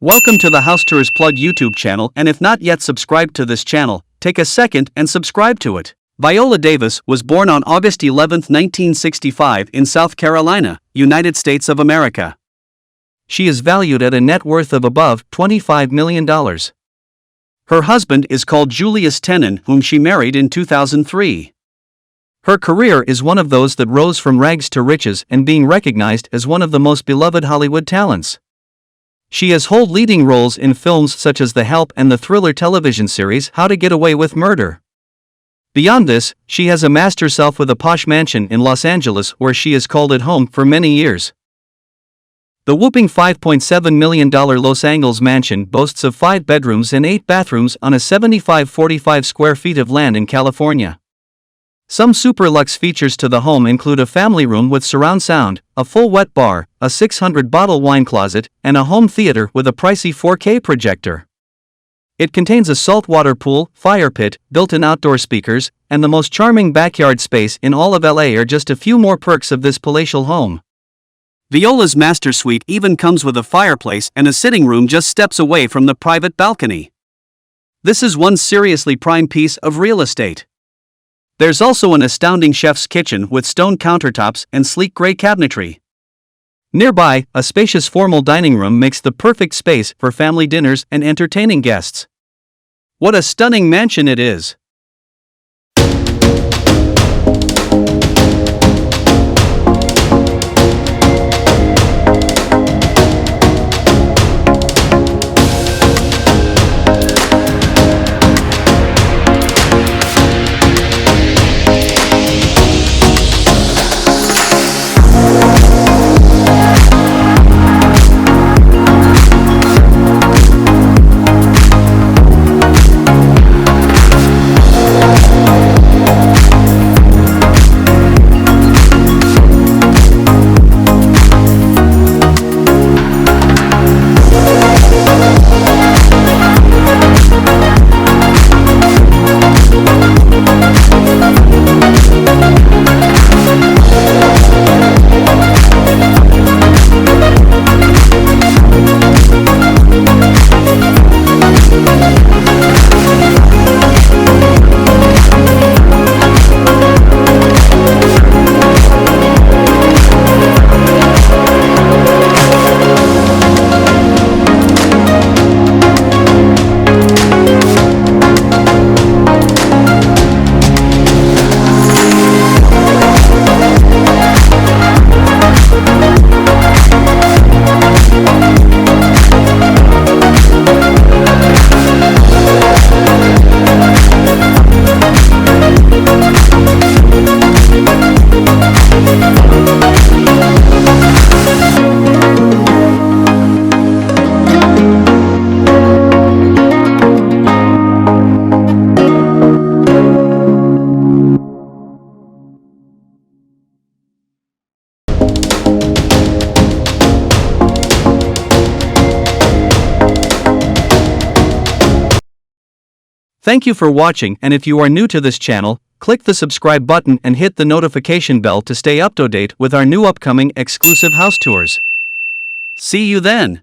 Welcome to the House Tours Plug YouTube channel, and if not yet subscribed to this channel, take a second and subscribe to it. Viola Davis was born on August 11, 1965 in South Carolina, United States of America. She is valued at a net worth of above $25 million. Her husband is called Julius Tenen, whom she married in 2003. Her career is one of those that rose from rags to riches and being recognized as one of the most beloved Hollywood talents. She has held leading roles in films such as The Help and the thriller television series How to Get Away with Murder. Beyond this, she has amassed herself with a posh mansion in Los Angeles where she has called it home for many years. The whopping $5.7 million Los Angeles mansion boasts of 5 bedrooms and 8 bathrooms on a 75-45 square feet of land in California. Some super luxe features to the home include a family room with surround sound, a full wet bar, a 600-bottle wine closet, and a home theater with a pricey 4K projector. It contains a saltwater pool, fire pit, built-in outdoor speakers, and the most charming backyard space in all of LA are just a few more perks of this palatial home. Viola's master suite even comes with a fireplace and a sitting room just steps away from the private balcony. This is one seriously prime piece of real estate. There's also an astounding chef's kitchen with stone countertops and sleek gray cabinetry. Nearby, a spacious formal dining room makes the perfect space for family dinners and entertaining guests. What a stunning mansion it is! Thank you for watching, and if you are new to this channel, click the subscribe button and hit the notification bell to stay up to date with our new upcoming exclusive house tours. See you then!